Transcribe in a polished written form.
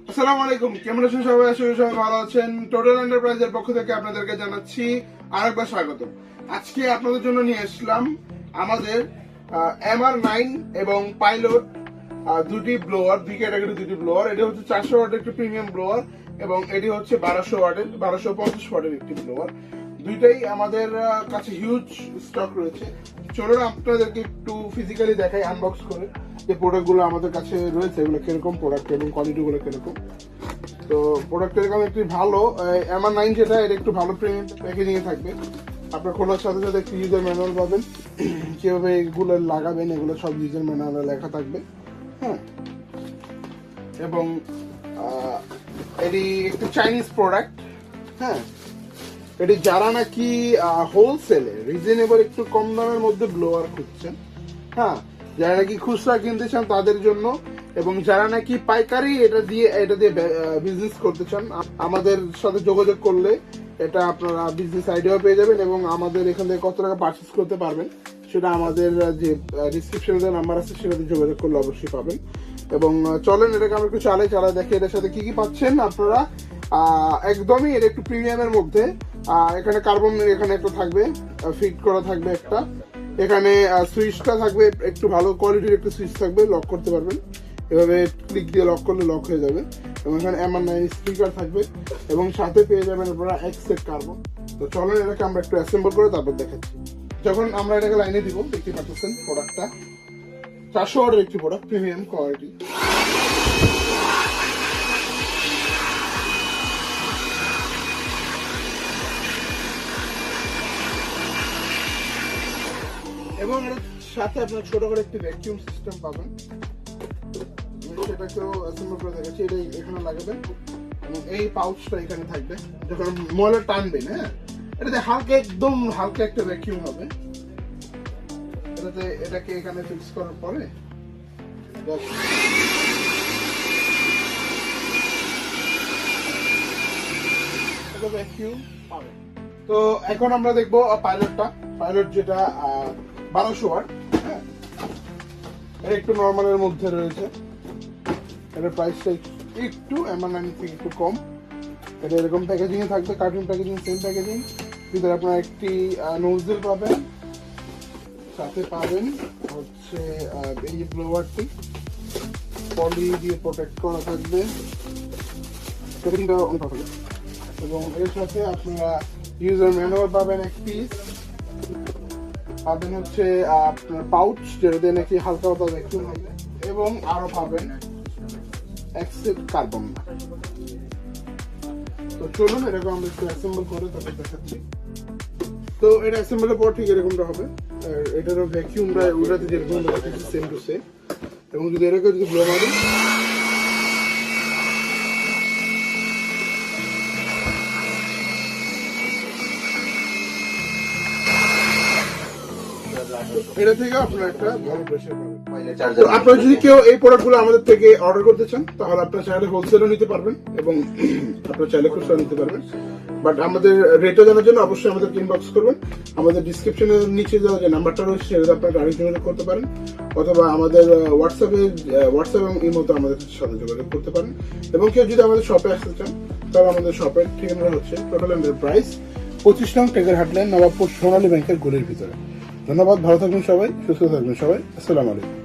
আসসালামু আলাইকুম, কেমন আছেন সবাই? আসলে সবাই ভালো আছেন। টোটাল এন্টারপ্রাইজের পক্ষ থেকে আপনাদেরকে জানাচ্ছি আরেকবার স্বাগত। আজকে আপনাদের জন্য নিয়ে আসলাম আমাদের MR9 এবং পাইলট দুটি ব্লোয়ার, দুই ক্যাটাগরি দুটি ব্লোয়ার। এটি হচ্ছে 400 ওয়াটের একটি প্রিমিয়াম ব্লোয়ার এবং এটি হচ্ছে 1250 ওয়াটের একটি ব্লোয়ার। দুইটাই আমাদের কাছে হিউজ স্টক রয়েছে। চলুন আপনাদেরকে একটু ফিজিক্যালি দেখাই, আনবক্স করে যে প্রোডাক্টগুলো আমাদের কাছে রয়েছে, এগুলো কিরকম প্রোডাক্ট এবং কোয়ালিটিগুলো কিরকম। তো প্রোডাক্ট এরকম একটি ভালো MR9 যেটা, এটা একটু ভালো প্রিমিয়াম প্যাকেজিং এ থাকবে। আপনার খোলার সাথে সাথে একটি ইউজার ম্যানুয়াল পাবেন, কিভাবে এগুলো লাগাবেন এগুলো সব ইউজার ম্যানুয়ালে লেখা থাকবে। হ্যাঁ, এবং এটি একটি চাইনিজ প্রোডাক্ট। হ্যাঁ, এটি যারা নাকি হোলসেলে রিজনেবল একটু কম দামের মধ্যে ব্লোয়ার খুঁজছেন, হ্যাঁ, যারা নাকি খুচরা কিনতে চান তাদের জন্য, এবং যারা নাকি পাইকারি এটা দিয়ে বিজনেস করতে চান, আমাদের সাথে যোগাযোগ করলে এটা আপনারা বিজনেস আইডিয়া পেয়ে যাবেন এবং আমাদের এখান থেকে কত টাকা পারচেস করতে পারবেন সেটা আমাদের যে ডিসক্রিপশনে যে নাম্বার আছে সেটাতে যোগাযোগ করলে অবশ্যই পাবেন। এবং চলেন এটাকে আমরা একটু চালাই দেখে এটার সাথে কি কি পাচ্ছেন আপনারা। একদমই এটা একটু প্রিমিয়ামের মধ্যে। এখানে কার্বন এখানে একটা থাকবে, ফিট করা থাকবে একটা। এখানে সুইচটা থাকবে, একটু ভালো কোয়ালিটির একটা সুইচ থাকবে, লক করতে পারবেন, এভাবে ক্লিক দিয়ে লক করলে লক হয়ে যাবে। এবং এখানে MR9 স্পিকার থাকবে এবং সাথে পেয়ে যাবেন আপনারা এক সেট কার্বন। তো চলেন এটাকে আমরা একটু অ্যাসেম্বল করে তারপর দেখাচ্ছি। যখন আমরা এটাকে লাইনে দিব, দেখতে পাচ্ছেন প্রোডাক্টটা 400 ওয়াটের একটি প্রোডাক্ট, প্রিমিয়াম কোয়ালিটি। এবং এর সাথে আপনার ছোট করে একটি ভ্যাকুয়াম সিস্টেম পাবেন, সেটাকেও অ্যাসেম্বল করে দেখাচ্ছি। এটাই এখানে লাগাবেন এবং এই পাউচটা এখানে থাকবে। যখন ময়লা টানবেন, হ্যাঁ, এটাতে হালকা, একদম হালকা একটা ভ্যাকুয়াম হবে। এটাকে এখানে ফিক্স করার পরে ভ্যাকুয়াম পাবে। তো এখন আমরা দেখবো পাইলট যেটা 1200 ওয়াট। হ্যাঁ, এটা একটু নর্মালের মধ্যে রয়েছে। এটার প্রাইসটা একটু MR9 থেকে একটু কম। এটা এরকম প্যাকেজিং এ থাকবে, কার্টুন প্যাকেজিং, সেম প্যাকেজিং। ভিতরে আপনারা একটি নোজেল পাবেন, সাথে পাবেন হচ্ছে এই যে ব্লোয়ারটি পলি দিয়ে প্রোটেক্ট করা থাকবে, এবং এর সাথে আপনারা ইউজার ম্যানুয়াল পাবেন এক পিস, পাবেন হচ্ছে আপনার পাউচ যেটা দিয়ে নাকি হালকা হালকা ভ্যাকুয়াম হবে, এবং আরো পাবেন এক্সেট কার্বন। তো চলুন এটাকে আমরা একটু অ্যাসেম্বল করে তারপর দেখাচ্ছি। তো এটা অ্যাসেম্বলের পর ঠিক এরকমটা হবে। আর এটারও ভ্যাকুয়ামটা ওটাতে যেরকম সেম টু সেম। এবং যদি এটাকে যদি ব্লো মারি, এটা থেকে আপনারা একটা ভালো প্রেসার পাবেন। আপনারা যদি কেউ এই প্রোডাক্টগুলো আমাদের থেকে অর্ডার করতে চান তাহলে আপনারা চাইলে হোলসেলও নিতে পারবেন এবং আপনারা চাইলে খুচরা নিতে পারবেন। বাট আমাদের রেটটা জানার জন্য অবশ্যই আমাদেরকে ইনবক্স করবেন। আমাদের ডিসক্রিপশনের নিচে দেওয়া যে নাম্বারটা রয়েছে সেটা আপনারা গাড়ি যোগাযোগ করতে পারেন, অথবা আমাদের হোয়াটসঅ্যাপ এবং ইমোতে আমাদের সাথে যোগাযোগ করতে পারেন। এবং কেউ যদি আমাদের শপে আসতে চান তাহলে আমাদের শপের ঠিকানা হচ্ছে টোটাল এন্টারপ্রাইজ, 25 নং টেকের হাটলাইন, নবাবপুর সোনালী ব্যাংকের গলির ভিতরে। ধন্যবাদ, ভালো থাকবেন সবাই, সুস্থ থাকবেন সবাই। আসসালামু আলাইকুম।